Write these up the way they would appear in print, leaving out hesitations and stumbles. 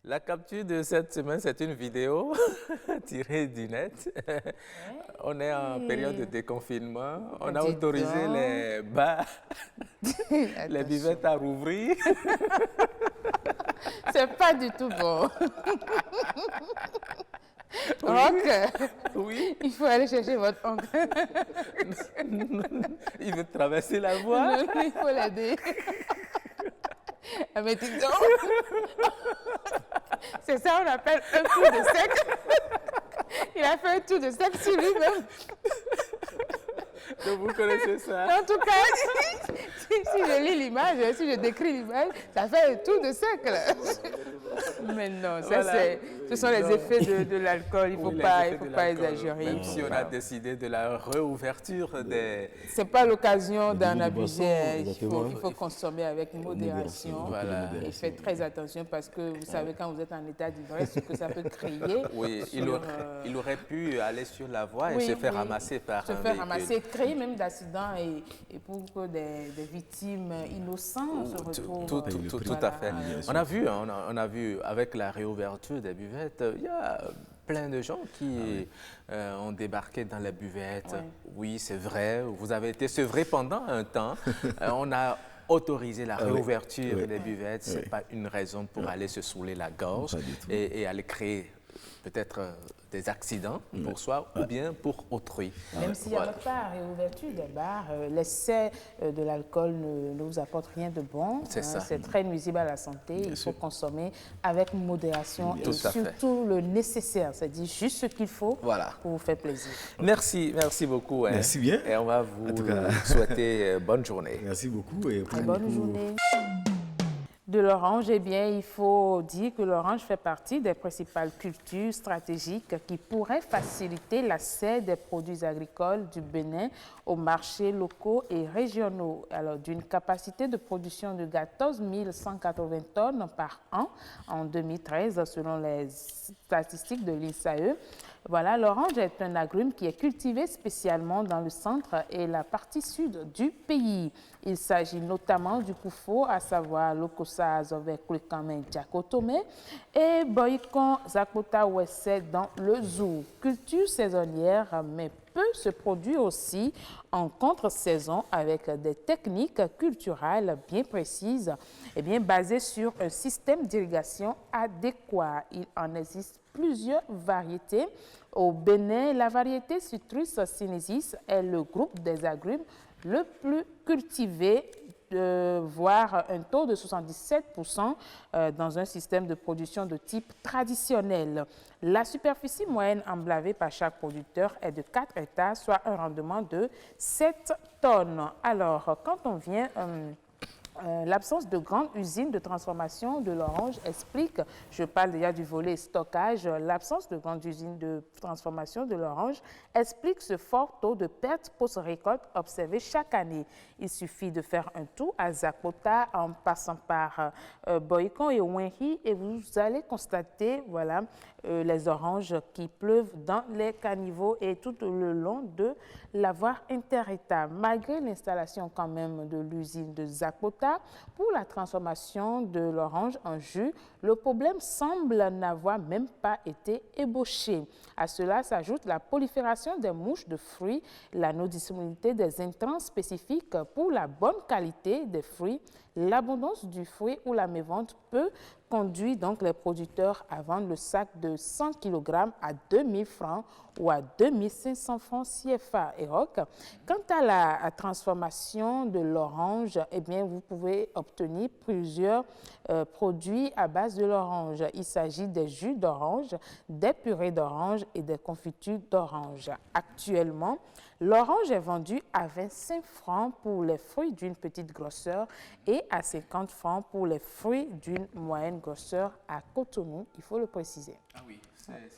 La capture de cette semaine, c'est une vidéo tirée du net. On est en période de déconfinement. On a autorisé les bars, les buvettes à rouvrir. C'est pas du tout bon. Oui. Donc, Oui. il faut aller chercher votre oncle. Il veut traverser la voie. Il faut l'aider. Mais dis donc, c'est ça on appelle un coup de sec. Il a fait un tour de sec sur lui-même. Donc vous connaissez ça. En tout cas, si je lis l'image, si je décris l'image, ça fait un tour de sec là. Mais non, ça Voilà. ce sont les effets de l'alcool, il ne faut pas exagérer. Même si on a décidé de la réouverture des... Ce n'est pas l'occasion d'en abuser, il exactement. faut consommer avec modération. Voilà. Et faites très attention parce que vous savez quand vous êtes en état d'ivresse, ce que ça peut créer. Oui, il aurait pu aller sur la voie et Oui, se faire oui. ramasser par Se un faire véhicule. ramasser, créer même d'accidents et pour que des victimes innocentes se retrouvent. Tout à fait. On a vu avec la réouverture des buvettes, il y a plein de gens qui ont débarqué dans les buvettes. Ouais. Oui, c'est vrai, vous avez été sevré pendant un temps. On a autorisé la réouverture des buvettes. Ce n'est pas une raison pour aller se saouler la gorge et aller créer peut-être des accidents pour soi ou bien pour autrui. Même s'il n'y a pas réouverture des bars, l'excès de l'alcool ne vous apporte rien de bon. C'est ça. C'est très nuisible à la santé. Il faut consommer avec modération Tout et à fait. surtout le nécessaire, c'est-à-dire juste ce qu'il faut Voilà. pour vous faire plaisir. Merci beaucoup. Hein. Merci bien. Et on va vous En tout cas. souhaiter bonne journée. Merci beaucoup. Et Très bonne journée. De l'orange, eh bien, il faut dire que l'orange fait partie des principales cultures stratégiques qui pourraient faciliter l'accès des produits agricoles du Bénin aux marchés locaux et régionaux. Alors, d'une capacité de production de 14 180 tonnes par an en 2013, selon les statistiques de l'INSAE, voilà, l'orange est un agrume qui est cultivé spécialement dans le centre et la partie sud du pays. Il s'agit notamment du Koufo, à savoir l'Okosa Azove Kwekame Djakotome et Boyikon Zakota Wesse dans le Zou. Culture saisonnière, mais peut se produire aussi en contre-saison avec des techniques culturelles bien précises et bien basées sur un système d'irrigation adéquat. Il en existe plusieurs variétés. Au Bénin, la variété Citrus sinensis est le groupe des agrumes le plus cultivé, voire un taux de 77% dans un système de production de type traditionnel. La superficie moyenne emblavée par chaque producteur est de 4 hectares, soit un rendement de 7 tonnes. Alors, quand on vient... l'absence de grandes usines de transformation de l'orange explique, je parle déjà du volet stockage, l'absence de grandes usines de transformation de l'orange explique ce fort taux de perte post-récolte observé chaque année. Il suffit de faire un tour à Zakota en passant par Boyikon et Wenhi et vous allez constater voilà, les oranges qui pleuvent dans les caniveaux et tout le long de la voie inter-État. Malgré l'installation quand même de l'usine de Zakota, pour la transformation de l'orange en jus, le problème semble n'avoir même pas été ébauché. À cela s'ajoute la prolifération des mouches de fruits, la non-disponibilité des intrants spécifiques pour la bonne qualité des fruits, l'abondance du fruit ou la mévente peut conduire donc les producteurs à vendre le sac de 100 kg à 2000 francs ou à 2500 francs CFA et ROC. Quant à la transformation de l'orange, eh bien, vous pouvez obtenir plusieurs produits à base de l'orange. Il s'agit des jus d'orange, des purées d'orange et des confitures d'orange. Actuellement, l'orange est vendue à 25 francs pour les fruits d'une petite grosseur et à 50 francs pour les fruits d'une moyenne grosseur à Cotonou, il faut le préciser. Ah oui,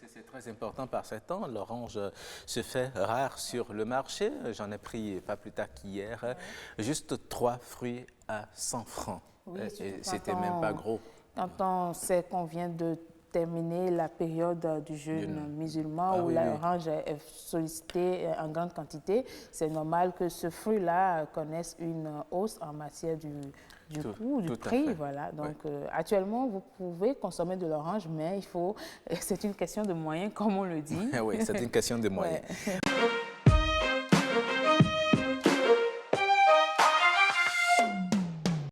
c'est très important par ce temps. L'orange se fait rare sur le marché. J'en ai pris pas plus tard qu'hier. Juste 3 fruits à 100 francs. Oui, Et c'était même pas gros. Quand on sait qu'on vient de terminer la période du jeûne musulman où l'orange est sollicitée en grande quantité. C'est normal que ce fruit-là connaisse une hausse en matière du prix. Voilà. Donc, actuellement, vous pouvez consommer de l'orange, mais c'est une question de moyens, comme on le dit. Oui, c'est une question de moyens.